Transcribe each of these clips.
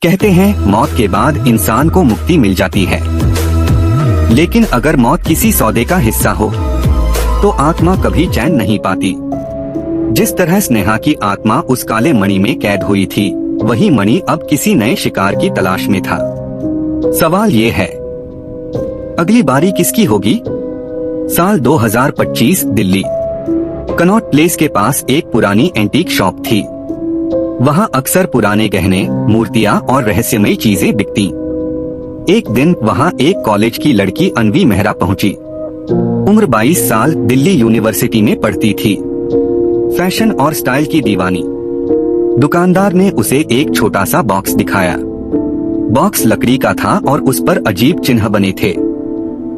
कहते हैं मौत के बाद इंसान को मुक्ति मिल जाती है, लेकिन अगर मौत किसी सौदे का हिस्सा हो तो आत्मा कभी चैन नहीं पाती। जिस तरह स्नेहा की आत्मा उस काले मणि में कैद हुई थी, वही मणि अब किसी नए शिकार की तलाश में था। सवाल ये है, अगली बारी किसकी होगी? साल 2025 दिल्ली। कनॉट प्लेस के पास एक पुरानी एंटीक शॉप थी। वहाँ अक्सर पुराने गहने, मूर्तियाँ और रहस्यमयी चीजें बिकती। एक दिन वहाँ एक कॉलेज की लड़की अनवी मेहरा पहुँची। उम्र 22 साल, दिल्ली यूनिवर्सिटी में पढ़ती थी। फैशन और स्टाइल की दीवानी। दुकानदार ने उसे एक छोटा सा बॉक्स दिखाया। बॉक्स लकड़ी का था और उस पर अजीब चिन्ह बने थे।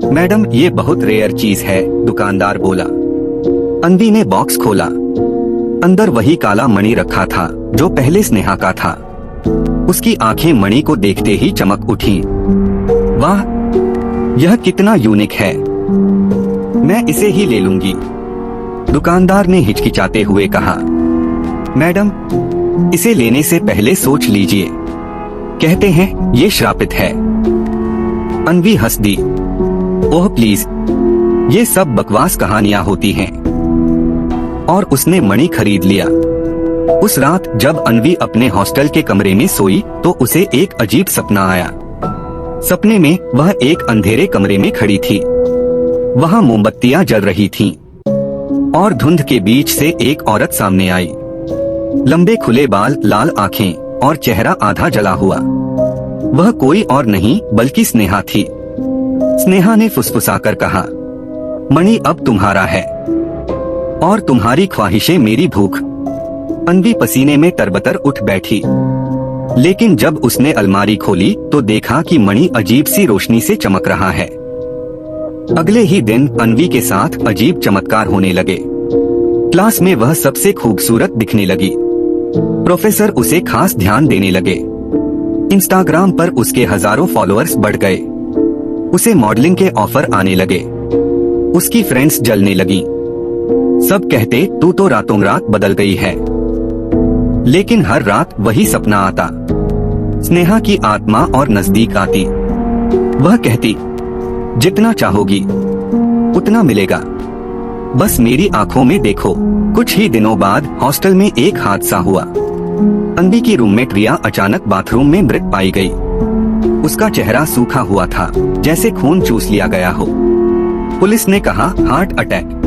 मैडम, ये बहुत रेयर चीज है, दुकानदार बोला। अनवी ने बॉक्स खोला। अंदर वही काला मणि रखा था जो पहले स्नेहा का था। उसकी आंखें मणि को देखते ही चमक उठी। वाह, यह कितना यूनिक है, मैं इसे ही ले लूंगी, दुकानदार ने हिचकिचाते हुए कहा। मैडम, इसे लेने से पहले सोच लीजिए, कहते हैं ये श्रापित है। अनवी हंस दी। ओह प्लीज, ये सब बकवास कहानियां होती हैं। और उसने मणि खरीद लिया। उस रात जब अनवी अपने हॉस्टल के कमरे में सोई तो उसे एक अजीब सपना आया। सपने में वह एक अंधेरे कमरे में खड़ी थी। वहाँ मोमबत्तियां जल रही थीं और धुंध के बीच से एक औरत सामने आई। लंबे खुले बाल, लाल आंखें और चेहरा आधा जला हुआ। वह कोई और नहीं बल्कि स्नेहा थी। स्नेहा ने फुसफुसाकर कहा, मणि अब तुम्हारा है और तुम्हारी ख्वाहिशें मेरी भूख। अनवी पसीने में तरबतर उठ बैठी, लेकिन जब उसने अलमारी खोली तो देखा कि मणि अजीब सी रोशनी से चमक रहा है। अगले ही दिन अनवी के साथ अजीब चमत्कार होने लगे। क्लास में वह सबसे खूबसूरत दिखने लगी। प्रोफेसर उसे खास ध्यान देने लगे। इंस्टाग्राम पर उसके हजारों फॉलोअर्स बढ़ गए। उसे मॉडलिंग के ऑफर आने लगे। उसकी फ्रेंड्स जलने लगी। सब कहते तू तो रातों रात बदल गई है। लेकिन हर रात वही सपना आता। स्नेहा की आत्मा और नजदीक आती। वह कहती, जितना चाहोगी उतना मिलेगा, बस मेरी आंखों में देखो। कुछ ही दिनों बाद हॉस्टल में एक हादसा हुआ। अनवी की रूममेट रिया अचानक बाथरूम में मृत पाई गई। उसका चेहरा सूखा हुआ था, जैसे खून चूस लिया गया हो। पुलिस ने कहा हार्ट अटैक,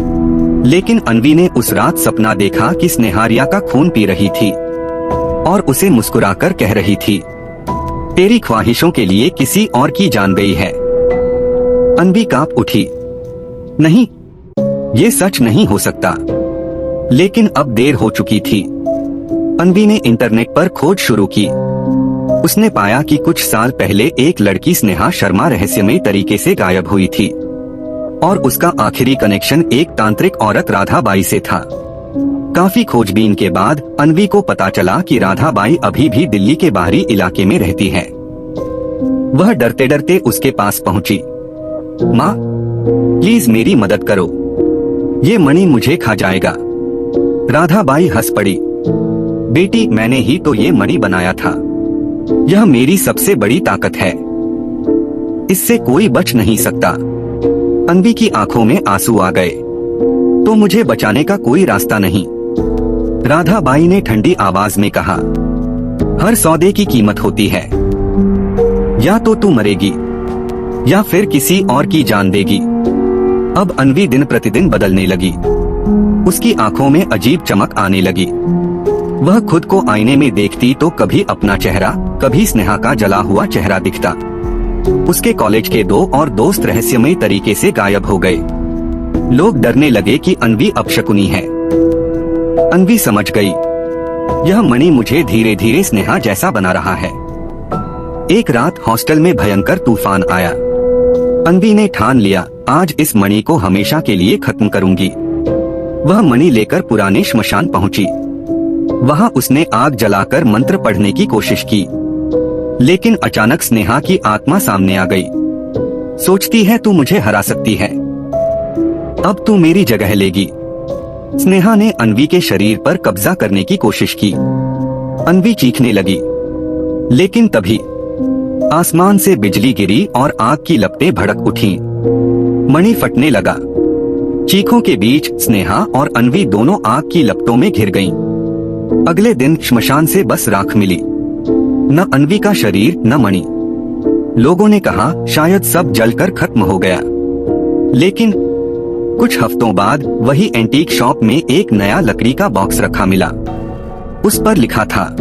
लेकिन अनवी ने उस रात सपना देखा कि स्नेहा रिया का खून पी रही थी और उसे मुस्कुराकर कह रही थी, तेरी ख्वाहिशों के लिए किसी और की जान गई है। अनवी कांप उठी। नहीं, ये सच नहीं हो सकता। लेकिन अब देर हो चुकी थी। अनवी ने इंटरनेट पर खोज शुरू की। उसने पाया कि कुछ साल पहले एक लड़की स्नेहा शर्मा रहस्यमयी तरीके से गायब हुई थी और उसका आखिरी कनेक्शन एक तांत्रिक औरत राधाबाई से था। काफी खोजबीन के बाद अनवी को पता चला कि राधाबाई अभी भी दिल्ली के बाहरी इलाके में रहती है। वह डरते डरते उसके पास पहुंची। माँ, प्लीज मेरी मदद करो, ये मणि मुझे खा जाएगा। राधाबाई हंस पड़ी। बेटी, मैंने ही तो ये मणि बनाया था। यह मेरी सबसे बड़ी ताकत है, इससे कोई बच नहीं सकता। अनवी की आंखों में आंसू आ गए। तो मुझे बचाने का कोई रास्ता नहीं, राधाबाई ने ठंडी आवाज में कहा। हर सौदे की कीमत होती है, या तो तू मरेगी या फिर किसी और की जान देगी। अब अनवी दिन प्रतिदिन बदलने लगी। उसकी आंखों में अजीब चमक आने लगी। वह खुद को आईने में देखती तो कभी अपना चेहरा, कभी स्नेहा का जला हुआ चेहरा दिखता। उसके कॉलेज के 2 और दोस्त रहस्यमयी तरीके से गायब हो गए। लोग डरने लगे कि अनवी अपशकुनी है। अनवी समझ गई, यह मणि मुझे धीरे धीरे स्नेहा जैसा बना रहा है। एक रात हॉस्टल में भयंकर तूफान आया। अनवी ने ठान लिया, आज इस मणि को हमेशा के लिए खत्म करूंगी। वह मणि लेकर पुराने श्मशान पहुंची। वहां उसने आग जलाकर मंत्र पढ़ने की कोशिश की, लेकिन अचानक स्नेहा की आत्मा सामने आ गई। सोचती है तू मुझे हरा सकती है, अब तू मेरी जगह लेगी। स्नेहा ने अनवी के शरीर पर कब्जा करने की कोशिश की। अनवी चीखने लगी। लेकिन तभी आसमान से बिजली गिरी और आग की लपटें भड़क उठीं। मणि फटने लगा। चीखों के बीच स्नेहा और अन्वी दोनों आग की लपटों में घिर गईं। अगले दिन श्मशान से बस राख मिली, न अन्वी का शरीर न मणि। लोगों ने कहा शायद सब जलकर खत्म हो गया। लेकिन कुछ हफ्तों बाद वही एंटीक शॉप में एक नया लकड़ी का बॉक्स रखा मिला। उस पर लिखा था,